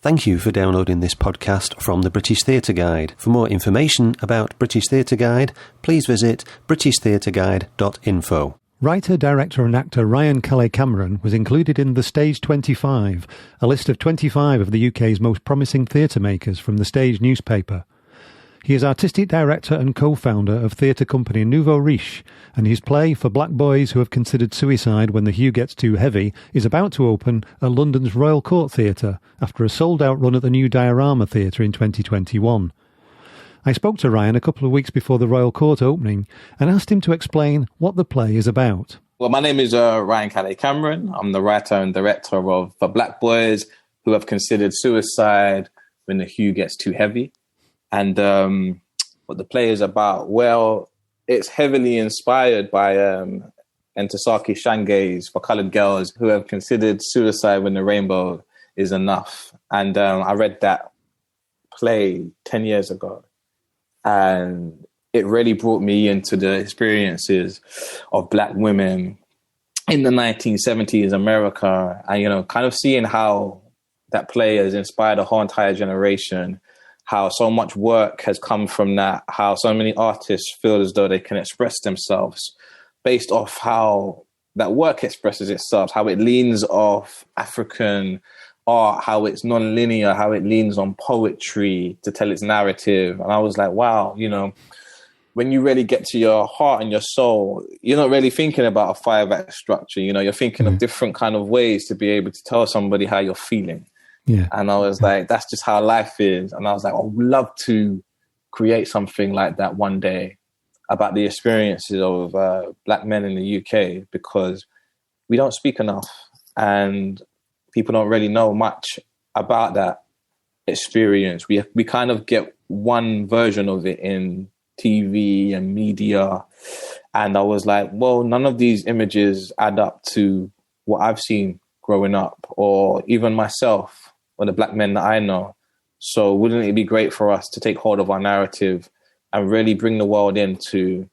Thank you for downloading this podcast from the British Theatre Guide. For more information about British Theatre Guide, please visit britishtheatreguide.info. Writer, director and actor Ryan Calais Cameron was included in The Stage 25, a list of 25 of the UK's most promising theatre makers from the Stage newspaper. He is artistic director and co-founder of theatre company Nouveau Riche, and his play For Black Boys Who Have Considered Suicide When the Hue Gets Too Heavy is about to open at London's Royal Court Theatre after a sold-out run at the new Diorama Theatre in 2021. I spoke to Ryan a couple of weeks before the Royal Court opening and asked him to explain what the play is about. Well, my name is Ryan Calais Cameron. I'm the writer and director of For Black Boys Who Have Considered Suicide When the Hue Gets Too Heavy. And what the play is about, well, it's heavily inspired by Ntozake Shange's For Colored Girls Who Have Considered Suicide When the Rainbow Is Enough. And I read that play 10 years ago. And it really brought me into the experiences of Black women in the 1970s America. And, kind of seeing how that play has inspired a whole entire generation, how so much work has come from that, how so many artists feel as though they can express themselves based off how that work expresses itself, how it leans off African art, how it's non-linear, how it leans on poetry to tell its narrative. And I was like, wow, when you really get to your heart and your soul, you're not really thinking about a 5-act structure. You're thinking of different kind of ways to be able to tell somebody how you're feeling. Yeah. And I was like, that's just how life is. And I was like, I would love to create something like that one day about the experiences of Black men in the UK, because we don't speak enough and people don't really know much about that experience. We kind of get one version of it in TV and media. And I was like, well, none of these images add up to what I've seen growing up, or even myself, or the Black men that I know. So wouldn't it be great for us to take hold of our narrative and really bring the world into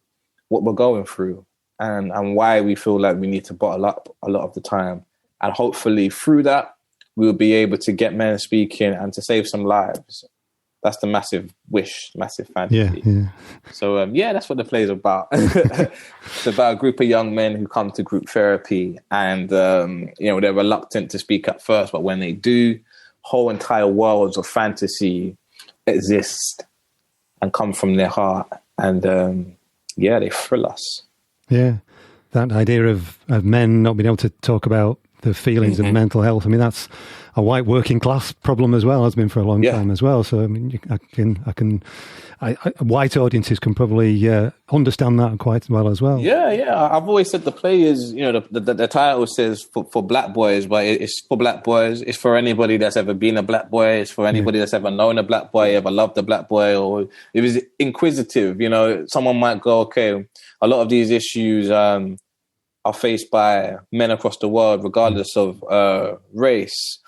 what we're going through and why we feel like we need to bottle up a lot of the time. And hopefully through that, we'll be able to get men speaking and to save some lives. That's the massive wish, massive fantasy. Yeah. So, that's what the play is about. It's about a group of young men who come to group therapy and, they're reluctant to speak at first, but when they do, whole entire worlds of fantasy exist and come from their heart. And, they thrill us. Yeah, that idea of men not being able to talk about the feelings of mental health. I mean, that's a white working class problem as well, has been for a long time as well. So, I mean, white audiences can probably understand that quite well as well. Yeah. I've always said the play is, the title says for Black boys, but it's for Black boys. It's for anybody that's ever been a Black boy. It's for anybody that's ever known a Black boy, ever loved a Black boy, or it was inquisitive. Someone might go, okay, a lot of these issues are faced by men across the world, regardless of race.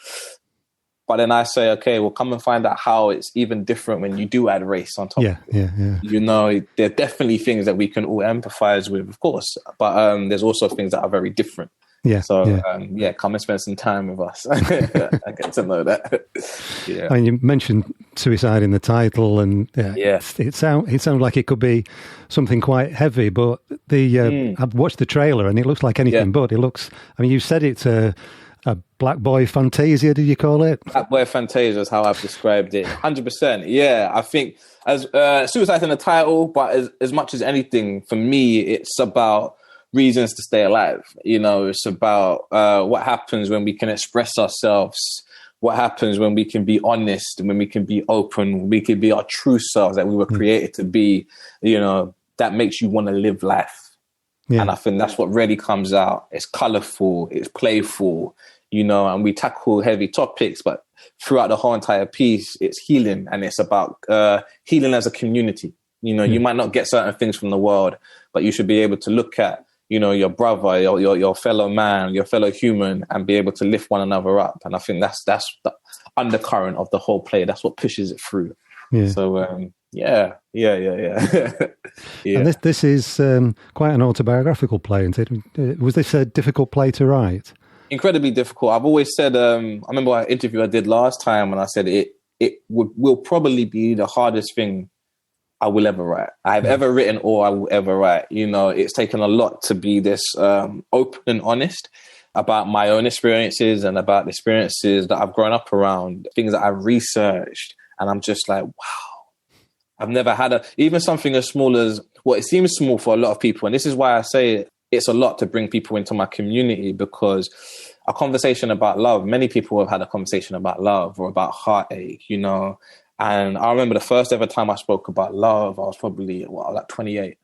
But then I say, okay, well, come and find out how it's even different when you do add race on top. Yeah. There are definitely things that we can all empathize with, of course, but there's also things that are very different. Yeah. So, come and spend some time with us. I get to know that. Yeah. And you mentioned suicide in the title, and it sounds like it could be something quite heavy, but I've watched the trailer and it looks like anything but. It looks, you said it's a Black boy fantasia, did you call it? Black boy fantasia is how I've described it. 100%. Yeah, I think as suicide in the title, but as much as anything, for me, it's about reasons to stay alive. It's about what happens when we can express ourselves, what happens when we can be honest, when we can be open, we can be our true selves that we were created to be, that makes you want to live life. Yeah. And I think that's what really comes out. It's colorful, it's playful, and we tackle heavy topics, but throughout the whole entire piece, it's healing, and it's about healing as a community. You might not get certain things from the world, but you should be able to look at, your brother, your fellow man, your fellow human, and be able to lift one another up. And I think that's the undercurrent of the whole play. That's what pushes it through. Yeah. So, yeah. And this is quite an autobiographical play, isn't it? Was this a difficult play to write? incredibly difficult. I've always said, I remember an interview I did last time, and I said will probably be the hardest thing I will ever write. I've ever written or I will ever write. You know, it's taken a lot to be this open and honest about my own experiences and about the experiences that I've grown up around, things that I've researched. And I'm just like, wow, I've never had even something as small as, well, it seems small for a lot of people. And this is why I say it's a lot to bring people into my community, because a conversation about love, many people have had a conversation about love or about heartache, you know. And I remember the first ever time I spoke about love, I was probably, like 28.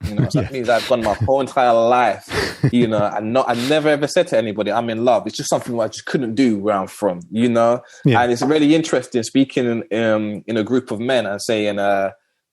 You know, so that means I've gone my whole entire life, you know, and I never ever said to anybody, I'm in love. It's just something I just couldn't do where I'm from, you know? Yeah. And it's really interesting speaking in a group of men and saying,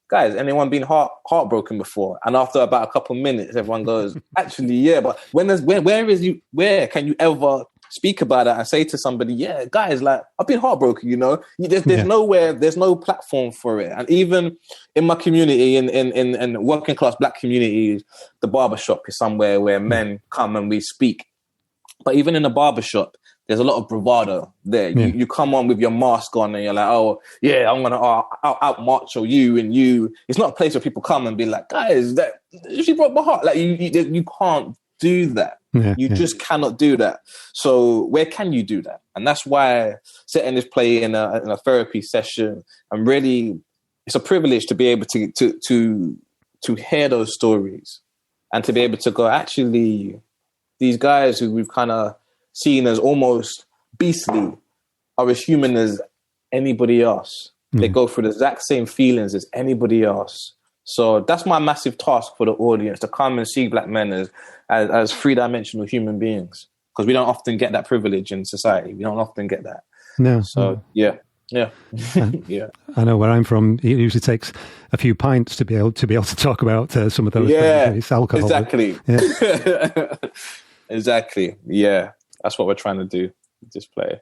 guys, anyone been heartbroken before? And after about a couple of minutes, everyone goes, actually, yeah, but where can you ever speak about it and say to somebody, yeah, guys, like, I've been heartbroken, you know? There's nowhere, there's no platform for it. And even in my community, in working class black communities, the barbershop is somewhere where men come and we speak. But even in the barbershop, there's a lot of bravado there. You come on with your mask on and you're like, oh, yeah, I'm going to out macho you and you. It's not a place where people come and be like, guys, she broke my heart. Like, you can't do that. You just cannot do that. So where can you do that? And that's why setting this play in a therapy session, and really, it's a privilege to be able to hear those stories and to be able to go, actually, these guys who we've kind of seen as almost beastly are as human as anybody else. They go through the exact same feelings as anybody else. So that's my massive task for the audience, to come and see black men as three-dimensional human beings, because we don't often get that privilege in society. We don't often get that. No. So, yeah. Yeah. I know where I'm from, it usually takes a few pints to be able to talk about some of those things. It's alcohol. Exactly. Yeah. Exactly. Yeah. That's what we're trying to do, this play.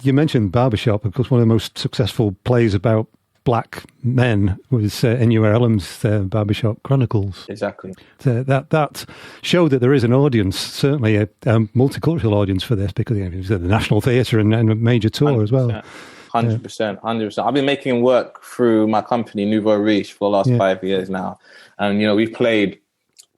You mentioned Barbershop. Of course, one of the most successful plays about black men was N.U.R. Ellam's Barbershop Chronicles. Exactly. That showed that there is an audience, certainly a multicultural audience for this, because it was at the National Theatre and a major tour 100%, as well. 100%. I've been making work through my company, Nouveau Riche, for the last 5 years now. And, you know, we've played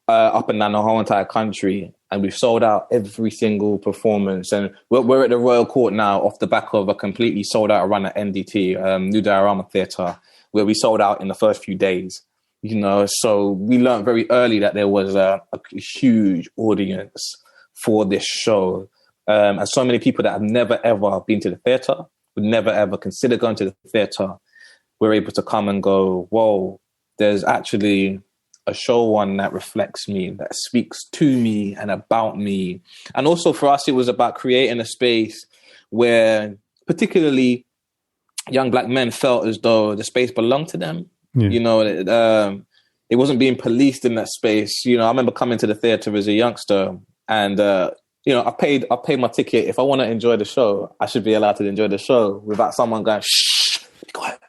up and down the whole entire country, and we've sold out every single performance. And we're at the Royal Court now off the back of a completely sold out run at NDT, New Diorama Theatre, where we sold out in the first few days. You know, so we learned very early that there was a huge audience for this show. And so many people that have never, ever been to the theatre, would never, ever consider going to the theatre, were able to come and go, whoa, there's actually a show one that reflects me, that speaks to me and about me. And also for us, it was about creating a space where particularly young black men felt as though the space belonged to them. You know, it wasn't being policed in that space. You know, I remember coming to the theatre as a youngster, and you know, I paid my ticket. If I want to enjoy the show, I should be allowed to enjoy the show without someone going, shh, be quiet.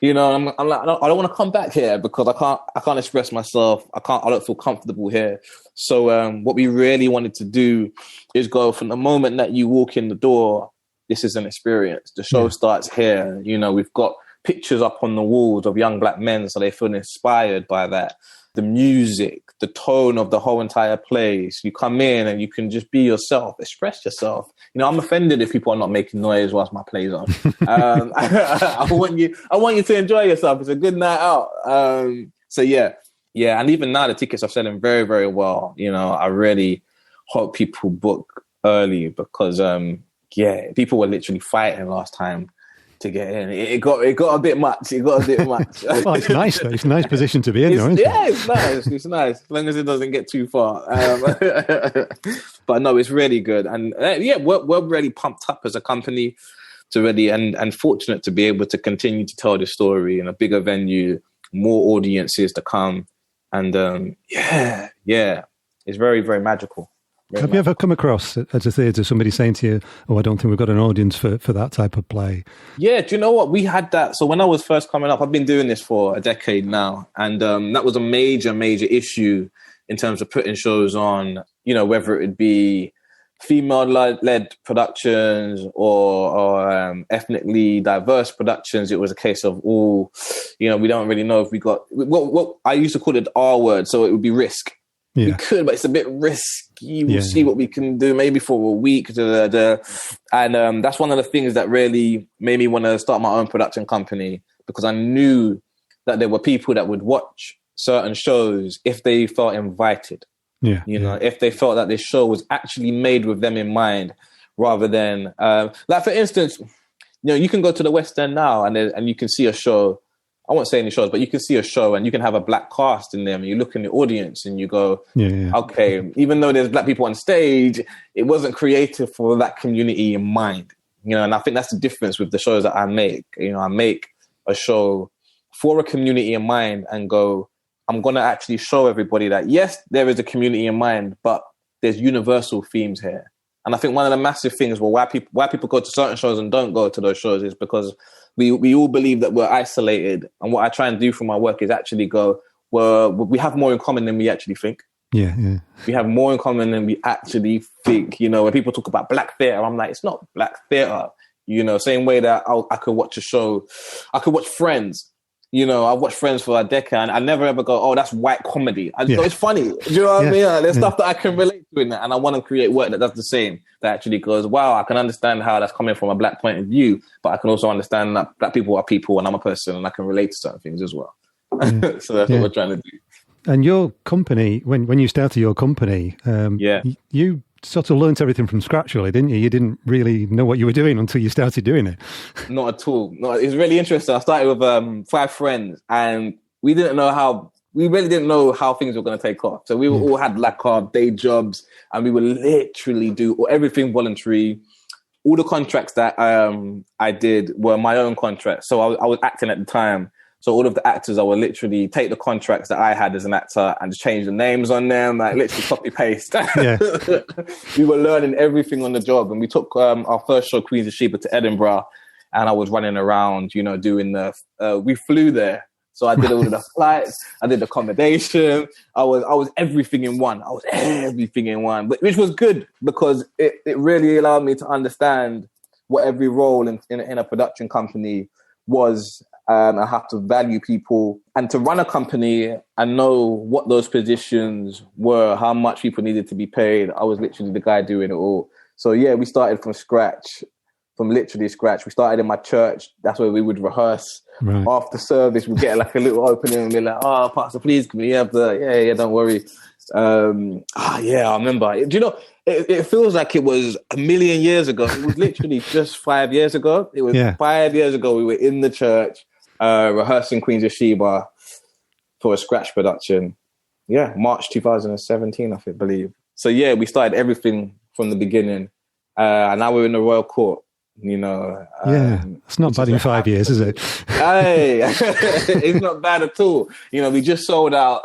You know, I'm like, I don't want to come back here because I can't express myself. I don't feel comfortable here. So what we really wanted to do is go from the moment that you walk in the door, this is an experience. The show starts here. You know, we've got pictures up on the walls of young black men, so they feel inspired by that. The music, the tone of the whole entire place. You come in and you can just be yourself, express yourself. You know, I'm offended if people are not making noise whilst my play's on. I want you to enjoy yourself. It's a good night out. So yeah. And even now the tickets are selling very, very well. You know, I really hope people book early because, people were literally fighting last time to get in. It got a bit much. Well, it's nice though. It's a nice position to be in, isn't it? Yeah, it's nice. It's nice as long as it doesn't get too far. But no, it's really good. And we're really pumped up as a company to really and fortunate to be able to continue to tell this story in a bigger venue, more audiences to come, and it's very, very magical. Have you ever come across at a theatre somebody saying to you, "Oh, I don't think we've got an audience for that type of play"? Yeah, do you know what? We had that. So when I was first coming up, I've been doing this for a decade now, and that was a major, major issue in terms of putting shows on. You know, whether it would be female-led productions or ethnically diverse productions. It was a case of all, we don't really know if we got what I used to call it the R word, so it would be risk. Yeah. We could, but it's a bit risky. We'll see what we can do, maybe for a week. And that's one of the things that really made me want to start my own production company, because I knew that there were people that would watch certain shows if they felt invited. Yeah, if they felt that this show was actually made with them in mind, rather than like, for instance, you can go to the West End now and you can see a show. I won't say any shows, but you can see a show and you can have a black cast in them. And you look in the audience and you go, okay, even though there's black people on stage, it wasn't created for that community in mind. And I think that's the difference with the shows that I make. I make a show for a community in mind and go, I'm going to actually show everybody that, yes, there is a community in mind, but there's universal themes here. And I think one of the massive things, why people go to certain shows and don't go to those shows, is because we all believe that we're isolated. And what I try and do for my work is actually go, well, we have more in common than we actually think. Yeah. We have more in common than we actually think. When people talk about black theatre, I'm like, it's not black theatre. Same way that I could watch a show, I could watch Friends. I've watched Friends for a decade and I never ever go, oh, that's white comedy. I just go, it's funny. Do you know what I mean? There's stuff that I can relate to in that. And I want to create work that does the same. That actually goes, wow, I can understand how that's coming from a black point of view, but I can also understand that black people are people and I'm a person and I can relate to certain things as well. So that's what we're trying to do. And your company, when you started your company, you sort of learnt everything from scratch, really, didn't you? You didn't really know what you were doing until you started doing it. Not at all. No, it was really interesting. I started with 5 friends, and we really didn't know how things were going to take off. So we all had like our day jobs, and we would literally do everything voluntary. All the contracts that I did were my own contracts. So I was acting at the time. So all of the actors, I would literally take the contracts that I had as an actor and just change the names on them, like literally copy paste. We were learning everything on the job. And we took our first show, Queens of Sheba, to Edinburgh. And I was running around, doing we flew there. So I did all of the flights, I did accommodation. I was everything in one. Which was good because it really allowed me to understand what every role in a production company was. I have to value people, and to run a company and know what those positions were, how much people needed to be paid. I was literally the guy doing it all. So we started from scratch, We started in my church. That's where we would rehearse. Right. After service, we'd get like a little opening and be like, oh, Pastor, please, can we have don't worry. I remember. Do you know, it feels like it was a million years ago. It was literally just 5 years ago. It was 5 years ago. We were in the church. Rehearsing Queens of Sheba for a scratch production. March 2017, I believe. So we started everything from the beginning. And now we're in the Royal Court, it's not bad in 5 years, is it? Hey, it's not bad at all. We just sold out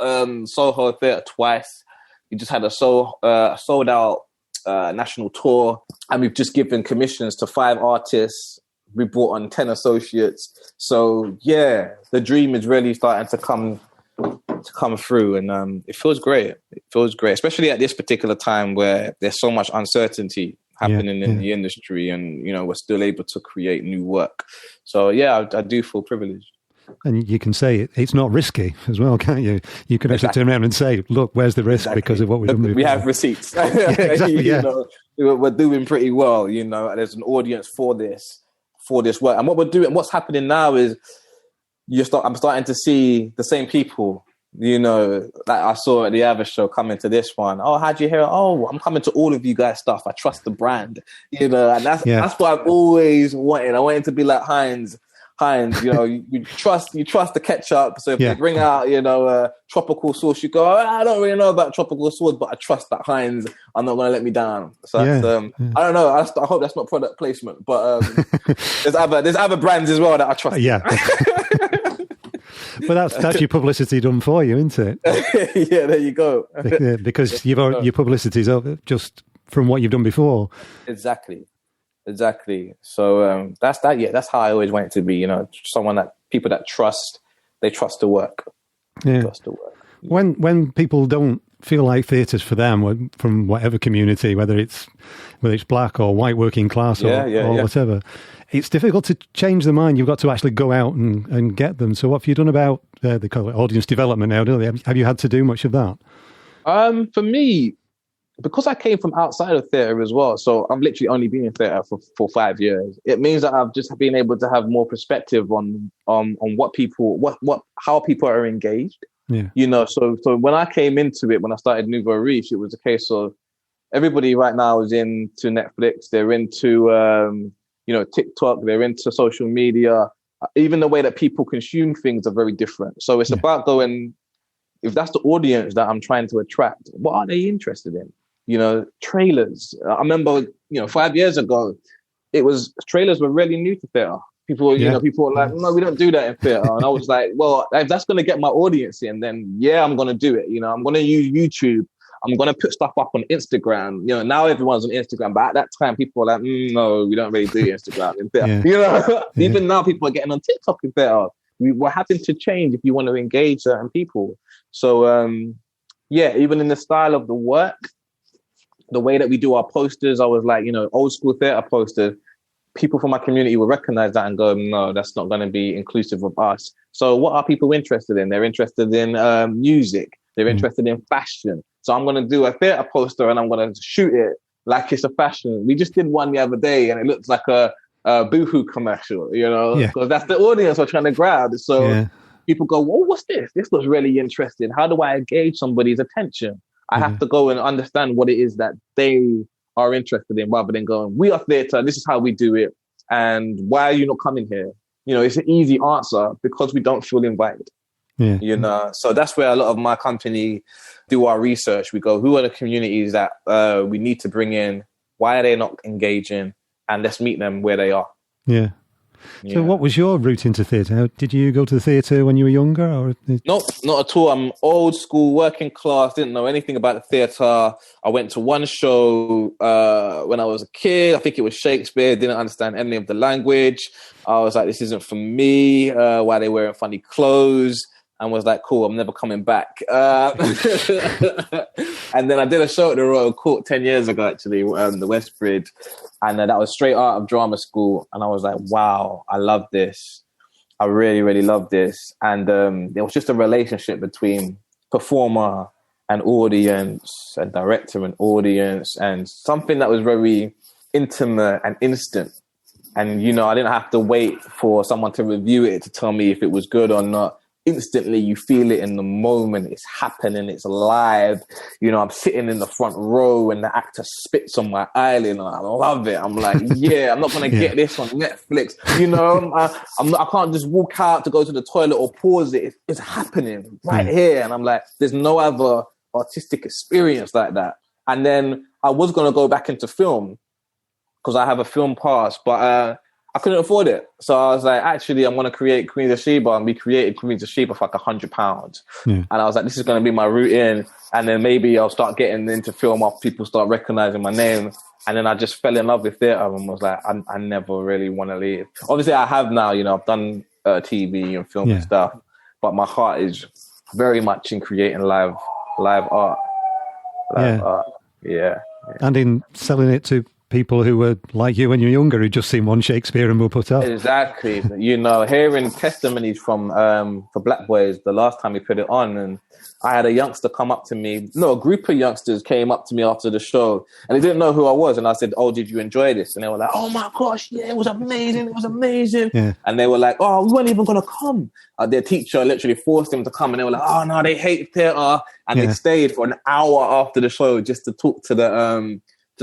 Soho Theatre twice. We just had a sold out national tour. And we've just given commissions to 5 artists. We brought on 10 associates. So the dream is really starting to come through, and it feels great. Especially at this particular time where there's so much uncertainty happening in the industry, and we're still able to create new work. So I do feel privileged. And you can say it's not risky as well, can't you? You can actually turn around and say, look, where's the risk because of what we've done before. We have receipts. We're doing pretty well. There's an audience for this work. And what we're doing, what's happening now is I'm starting to see the same people, that I saw at the other show coming to this one. Oh, how'd you hear it? Oh, I'm coming to all of you guys' stuff. I trust the brand, and that's what I've always wanted. I wanted to be like Heinz, you trust the ketchup. So if they bring out, tropical sauce, you go, I don't really know about tropical sauce, but I trust that Heinz are not going to let me down. So that's, I don't know. I hope that's not product placement, but there's other brands as well that I trust. Yeah. Well, that's your publicity done for you, isn't it? There you go. Because your publicity's up just from what you've done before. Exactly. So that's that. Yeah, that's how I always want it to be. Someone that people that trust, they trust the work. Yeah. Trust the work. When people don't feel like theatre's for them from whatever community, whether it's black or white, working class or whatever. It's difficult to change the mind. You've got to actually go out and get them. So what have you done about they call it audience development now, don't they? Have you had to do much of that? For me, because I came from outside of theatre as well, so I've literally only been in theatre for 5 years. It means that I've just been able to have more perspective on how people are engaged. Yeah. You know, so when I came into it, when I started Nouveau Riche, it was a case of everybody right now is into Netflix. They're into TikTok. They're into social media. Even the way that people consume things are very different. So it's about going. If that's the audience that I'm trying to attract, what are they interested in? You know, trailers. I remember, 5 years ago, trailers were really new to theatre. People were like, no, we don't do that in theatre. And I was like, well, if that's going to get my audience in, then I'm going to do it. You know, I'm going to use YouTube. I'm going to put stuff up on Instagram. You know, now everyone's on Instagram, but at that time, people were like, no, we don't really do Instagram in theatre. Even now, people are getting on TikTok in theatre. We're having to change if you want to engage certain people. So, even in the style of the work, the way that we do our posters, I was like, old school theatre posters, people from my community will recognize that and go, no, that's not going to be inclusive of us. So what are people interested in? They're interested in music. They're interested in fashion. So I'm going to do a theatre poster and I'm going to shoot it like it's a fashion. We just did one the other day and it looks like a Boohoo commercial, because that's the audience we're trying to grab. So people go, well, what's this? This looks really interesting. How do I engage somebody's attention? I have to go and understand what it is that they are interested in rather than going, we are theatre, this is how we do it. And why are you not coming here? It's an easy answer because we don't feel invited. So that's where a lot of my company do our research. We go, who are the communities that we need to bring in? Why are they not engaging? And let's meet them where they are. Yeah. So what was your route into theatre? Did you go to the theatre when you were younger? Or? Nope, not at all. I'm old school, working class, didn't know anything about the theatre. I went to one show when I was a kid. I think it was Shakespeare. Didn't understand any of the language. I was like, this isn't for me. Why are they wearing funny clothes? And was like, cool, I'm never coming back. And then I did a show at the Royal Court 10 years ago, actually, the Westbridge. And that was straight out of drama school. And I was like, wow, I love this. I really, really love this. And there was just a relationship between performer and audience and director and audience and something that was very intimate and instant. And, I didn't have to wait for someone to review it to tell me if it was good or not. Instantly, you feel it in the moment. It's happening. It's live. I'm sitting in the front row and the actor spits on my eyelid and I love it. I'm like, I'm not going to get this on Netflix. I can't just walk out to go to the toilet or pause it. It's happening right here. And I'm like, there's no other artistic experience like that. And then I was going to go back into film because I have a film pass, but I couldn't afford it. So I was like, actually, I'm going to create Queens of Sheba. And we created Queens of Sheba for like £100. And I was like, this is going to be my route in. And then maybe I'll start getting into film after people start recognizing my name. And then I just fell in love with theatre and was like, I never really want to leave. Obviously, I have now, I've done TV and film and stuff. But my heart is very much in creating live art. Art. Yeah. And in selling it to people who were like you when you were younger, who just seen one Shakespeare and were put up. Exactly. Hearing testimonies from for Black Boys the last time we put it on, and I had a youngster come up to me. No, a group of youngsters came up to me after the show, and they didn't know who I was. And I said, "Oh, did you enjoy this?" And they were like, "Oh my gosh, yeah, it was amazing. It was amazing." Yeah. And they were like, "Oh, we weren't even gonna come." Their teacher literally forced them to come, and they were like, "Oh no, they hate theatre," and they stayed for an hour after the show just to talk to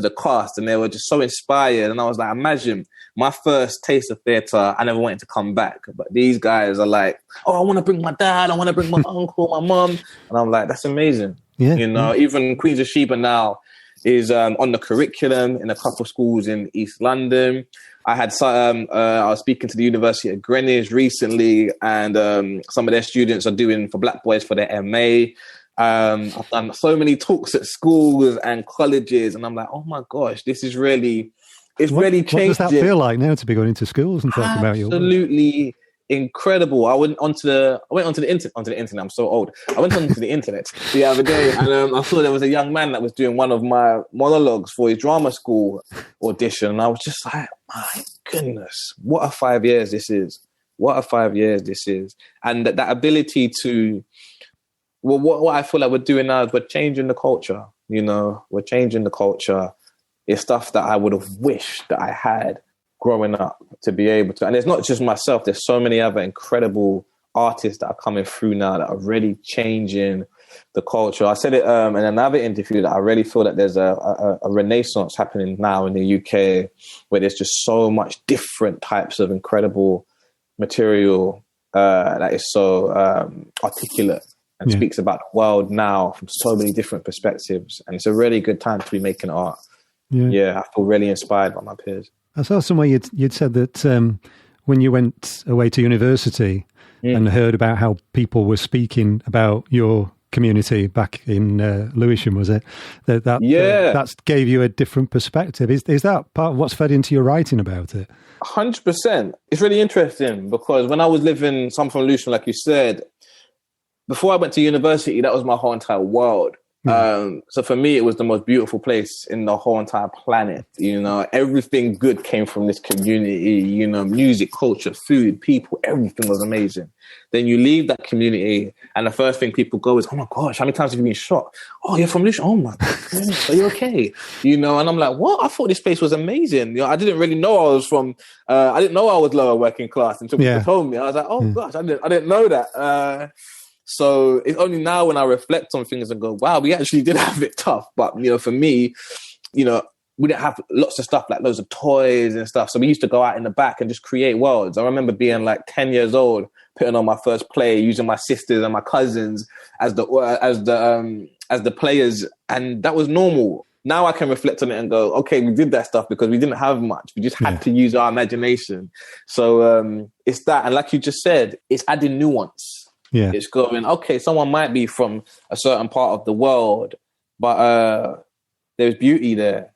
the cast, and they were just so inspired. And I was like, imagine my first taste of theatre, I never wanted to come back. But these guys are like, oh, I want to bring my dad, I want to bring my uncle, my mum. And I'm like, that's amazing. Yeah. Even Queens of Sheba now is on the curriculum in a couple of schools in East London. I was speaking to the University of Greenwich recently, and some of their students are doing for Black Boys for their MA. I've done so many talks at schools and colleges, and I'm like, oh my gosh, this is really, really changed. What does that feel like now to be going into schools and talking about your work? Absolutely incredible. I went onto the internet. I'm so old. I went onto the internet the other day, and I saw there was a young man that was doing one of my monologues for his drama school audition, and I was just like, my goodness, what a 5 years this is! What a 5 years this is, and that ability to, well, what I feel like we're doing now is we're changing the culture. We're changing the culture. It's stuff that I would have wished that I had growing up to be able to. And it's not just myself. There's so many other incredible artists that are coming through now that are really changing the culture. I said it in another interview that I really feel that there's a renaissance happening now in the UK where there's just so much different types of incredible material that is so articulate and speaks about the world now from so many different perspectives. And it's a really good time to be making art. Yeah, I feel really inspired by my peers. I saw somewhere you'd said that when you went away to university and heard about how people were speaking about your community back in Lewisham, was it? That gave you a different perspective. Is that part of what's fed into your writing about it? 100%. It's really interesting because when I was living, so I'm from Lewisham, like you said, before I went to university, that was my whole entire world. So for me, it was the most beautiful place in the whole entire planet. Everything good came from this community, music, culture, food, people, everything was amazing. Then you leave that community and the first thing people go is, oh my gosh, how many times have you been shot? Oh, you're from Lucia. Oh my goodness, are you okay? And I'm like, what? I thought this place was amazing. I didn't really know I was from, I didn't know I was lower working class until people told me. I was like, oh gosh, I didn't know that. So it's only now when I reflect on things and go, wow, we actually did have it tough. But, for me, we didn't have lots of stuff, like loads of toys and stuff. So we used to go out in the back and just create worlds. I remember being like 10 years old, putting on my first play, using my sisters and my cousins as the players. And that was normal. Now I can reflect on it and go, okay, we did that stuff because we didn't have much. We just had to use our imagination. So it's that. And like you just said, it's adding nuance. Yeah. It's going, okay, someone might be from a certain part of the world, but there's beauty there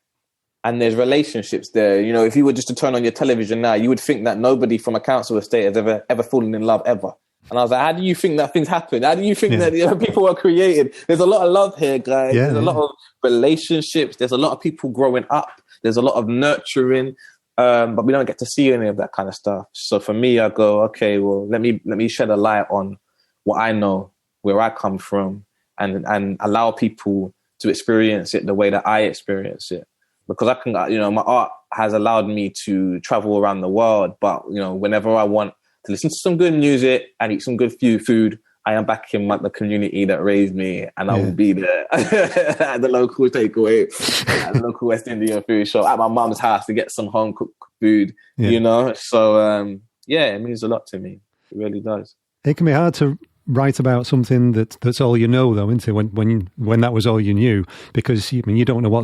and there's relationships there. If you were just to turn on your television now, you would think that nobody from a council estate has ever fallen in love ever. And I was like, how do you think that things happen? How do you think that people are created? There's a lot of love here, guys. There's a lot of relationships. There's a lot of people growing up. There's a lot of nurturing. But we don't get to see any of that kind of stuff. So for me, I go, okay, well, let me shed a light on what I know, where I come from, and allow people to experience it the way that I experience it. Because I can, my art has allowed me to travel around the world. But, whenever I want to listen to some good music and eat some good food, I am back in the community that raised me, and I will be there at the local takeaway, at the local West Indian food shop, at my mum's house to get some home cooked food, So, it means a lot to me. It really does. It can be hard to write about something that's all you know, though, isn't it? When that was all you knew, because you don't know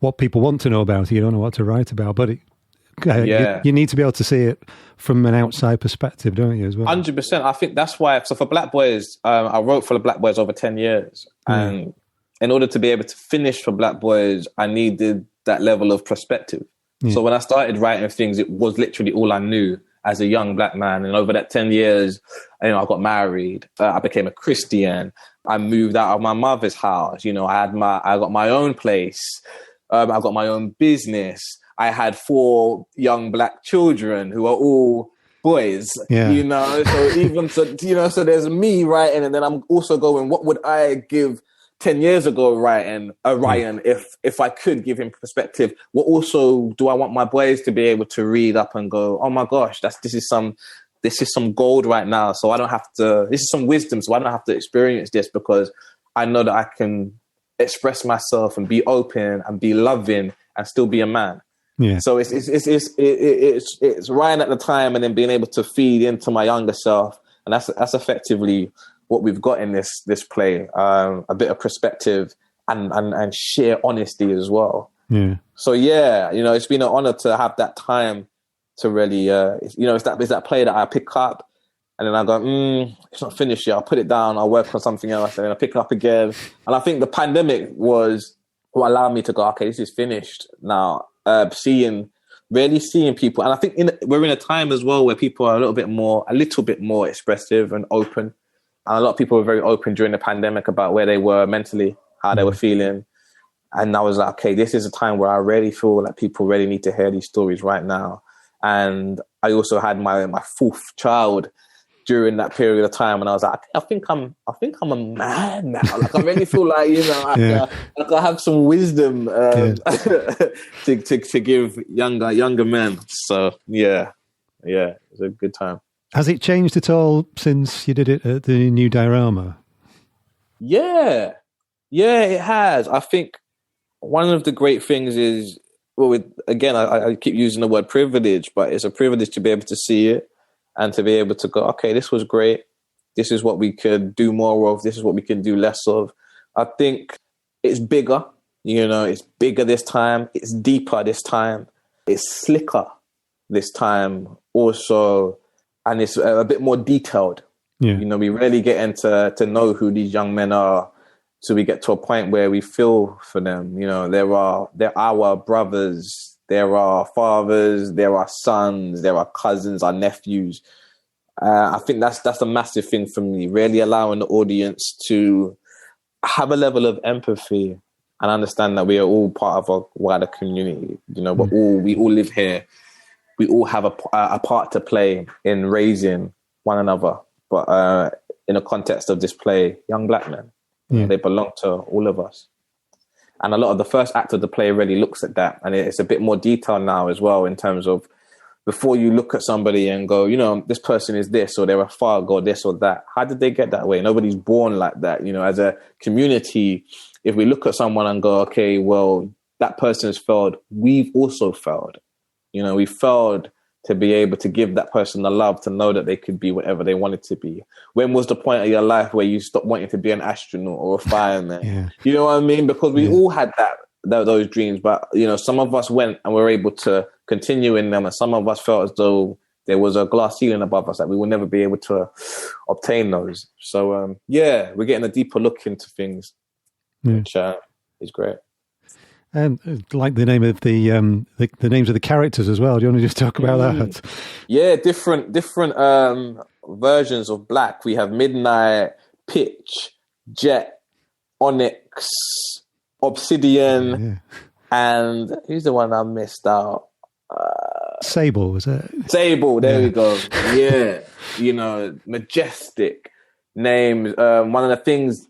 what people want to know about it. You don't know what to write about, but you need to be able to see it from an outside perspective, don't you, as well? 100%. I think that's why. So for Black Boys, I wrote for the Black Boys over 10 years, and in order to be able to finish for Black Boys, I needed that level of perspective. So when I started writing things, it was literally all I knew as a young Black man. And over that 10 years, I got married. I became a Christian. I moved out of my mother's house. I got my own place. I got my own business. I had 4 young Black children who are all boys, so there's me writing, and then I'm also going, what would I give 10 years ago Ryan, if I could give him perspective? What also do I want my boys to be able to read up and go, oh my gosh, this is some gold right now. So I don't have to, this is some wisdom. So I don't have to experience this because I know that I can express myself and be open and be loving and still be a man. Yeah. So it's Ryan at the time, and then being able to feed into my younger self. And that's effectively what we've got in this play, a bit of perspective and sheer honesty as well. Yeah. So it's been an honor to have that time to really, it's that play that I pick up and then I go, it's not finished yet. I'll put it down. I'll work on something else, and then I pick it up again. And I think the pandemic was what allowed me to go, okay, this is finished now. Seeing really seeing people. And I think we're in a time as well where people are a little bit more expressive and open. And a lot of people were very open during the pandemic about where they were mentally, how they were feeling. And I was like, okay, this is a time where I really feel like people really need to hear these stories right now. And I also had my fourth child during that period of time, and I was like, I think I'm a man now. Like, I really feel like, I have some wisdom to give younger men. So yeah, it was a good time. Has it changed at all since you did it at the new diorama? Yeah, it has. I think one of the great things is, I keep using the word privilege, but it's a privilege to be able to see it and to be able to go, okay, this was great. This is what we could do more of. This is what we can do less of. I think it's bigger. It's bigger this time. It's deeper this time. It's slicker this time also. And it's a bit more detailed. Yeah. We really get into to know who these young men are. So we get to a point where we feel for them. They're our brothers, there are fathers, there are sons, there are cousins, our nephews. I think that's a massive thing for me, really allowing the audience to have a level of empathy and understand that we are all part of a wider community. We all live here. We all have a part to play in raising one another. But in the context of this play, young black men. They belong to all of us. And a lot of the first act of the play really looks at that. And it's a bit more detailed now as well, in terms of before you look at somebody and go, this person is this, or they're a Farg, or this or that. How did they get that way? Nobody's born like that. As a community, if we look at someone and go, okay, well, that person has failed, we've also failed. We failed to be able to give that person the love to know that they could be whatever they wanted to be. When was the point of your life where you stopped wanting to be an astronaut or a fireman? Yeah. You know what I mean? Because we all had those dreams, but some of us went and were able to continue in them, and some of us felt as though there was a glass ceiling above us that we will never be able to obtain those. So we're getting a deeper look into things, which is great. Like the name of the names of the characters as well. Do you want to just talk about that? Yeah, different versions of black. We have Midnight, Pitch, Jet, Onyx, Obsidian, and who's the one I missed out? Sable, was it? Sable, there we go. Yeah, majestic names. One of the things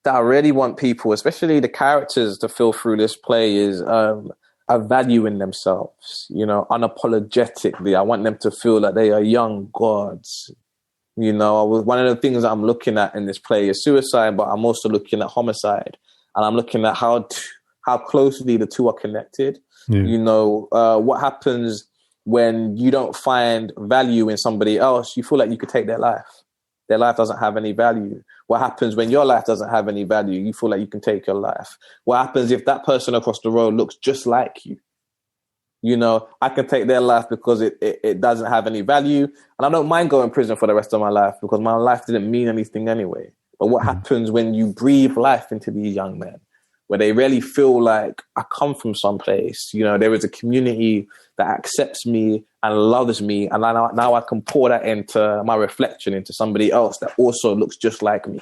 that I really want people, especially the characters, to feel through this play is a value in themselves, unapologetically. I want them to feel that they are young gods. One of the things that I'm looking at in this play is suicide, but I'm also looking at homicide. And I'm looking at how closely the two are connected. Yeah. What happens when you don't find value in somebody else? You feel like you could take their life. Their life doesn't have any value. What happens when your life doesn't have any value? You feel like you can take your life. What happens if that person across the road looks just like you? I can take their life because it doesn't have any value. And I don't mind going to prison for the rest of my life because my life didn't mean anything anyway. But what happens when you breathe life into these young men, where they really feel like I come from someplace, there is a community that accepts me and loves me. And now I can pour that into my reflection into somebody else that also looks just like me.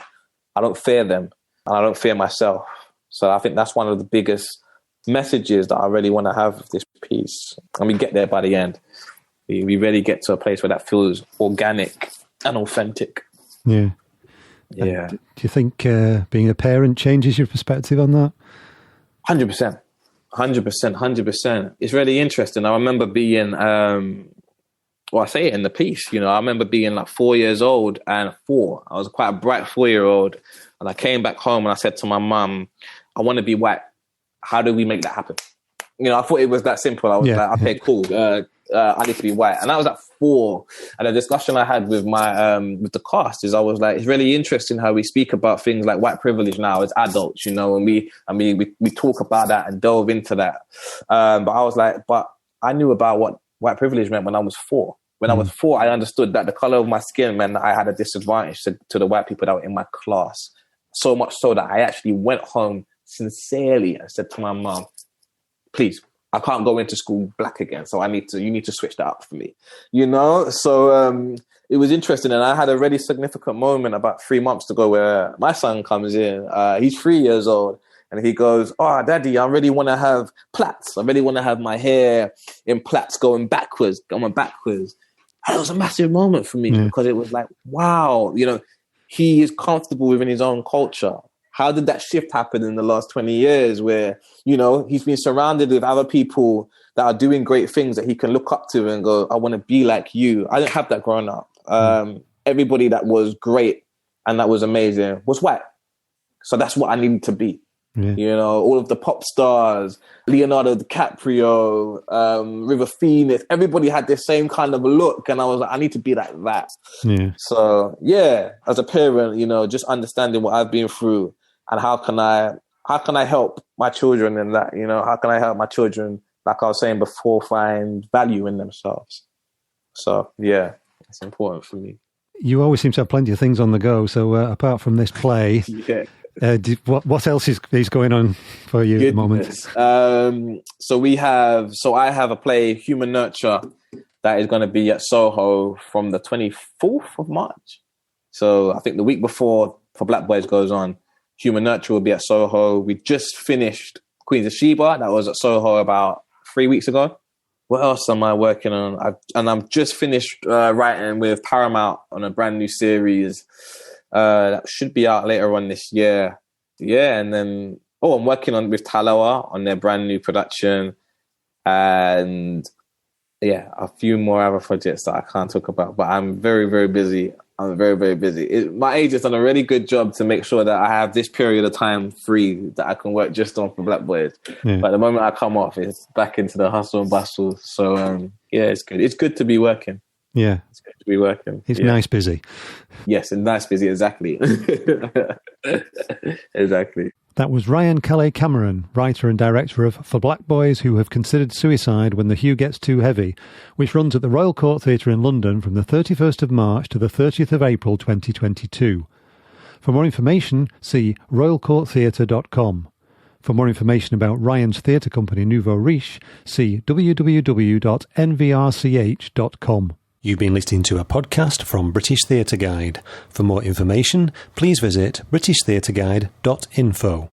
I don't fear them and I don't fear myself. So I think that's one of the biggest messages that I really want to have of this piece. And we get there by the end. We really get to a place where that feels organic and authentic. Yeah. Yeah. Do you think being a parent changes your perspective on that? 100%. 100%. It's really interesting. I remember being, I say it in the piece, I remember being like 4 years old I was quite a bright 4-year-old. And I came back home and I said to my mum, I want to be white. How do we make that happen? I thought it was that simple. I was like, okay, cool. I need to be white. And I was at 4. And the discussion I had with my with the cast is I was like, it's really interesting how we speak about things like white privilege now as adults, and we talk about that and delve into that. But I was like, but I knew about what white privilege meant when I was 4. When I was 4, I understood that the color of my skin meant that I had a disadvantage to the white people that were in my class. So much so that I actually went home sincerely and said to my mom, please, I can't go into school black again. So you need to switch that up for me, you know? So it was interesting. And I had a really significant moment about 3 months ago where my son comes in. He's 3 years old. And he goes, "Oh, Daddy, I really want to have plaits. I really want to have my hair in plaits going backwards. And it was a massive moment for me because it was like, wow, you know, he is comfortable within his own culture. How did that shift happen in the last 20 years where, you know, he's been surrounded with other people that are doing great things that he can look up to and go, I want to be like you. I didn't have that growing up. Everybody that was great and that was amazing was white. So that's what I needed to be. Yeah. You know, all of the pop stars, Leonardo DiCaprio, River Phoenix, everybody had the same kind of look. And I was like, I need to be like that. Yeah. So, yeah, as a parent, you know, just understanding what I've been through and how can I help my children in that, you know, how can I help my children, like I was saying before, find value in themselves. So, yeah, it's important for me. You always seem to have plenty of things on the go. So apart from this play... yeah. What else is going on for you at the moment? So I have a play, Human Nurture, that is going to be at Soho from the 24th of March. So I think the week before For Black Boys goes on, Human Nurture will be at Soho. We just finished Queens of Sheba. That was at Soho about 3 weeks ago. What else am I working on? I'm just finished writing with Paramount on a brand new series. That should be out later on this year. Yeah, and then I'm working with Talawa on their brand new production, and yeah, a few more other projects that I can't talk about. But I'm very, very busy. I'm very, very busy. My agent's done a really good job to make sure that I have this period of time free that I can work just on For Black Boys. Yeah. But the moment I come off, it's back into the hustle and bustle. So yeah, it's good. It's good to be working. Yeah. It's good to be working. It's nice busy. Yes, and nice busy, exactly. Exactly. That was Ryan Calais Cameron, writer and director of For Black Boys Who Have Considered Suicide When the Hue Gets Too Heavy, which runs at the Royal Court Theatre in London from the 31st of March to the 30th of April 2022. For more information, see royalcourttheatre.com. For more information about Ryan's theatre company Nouveau Riche, see www.nvrch.com. You've been listening to a podcast from British Theatre Guide. For more information, please visit britishtheatreguide.info.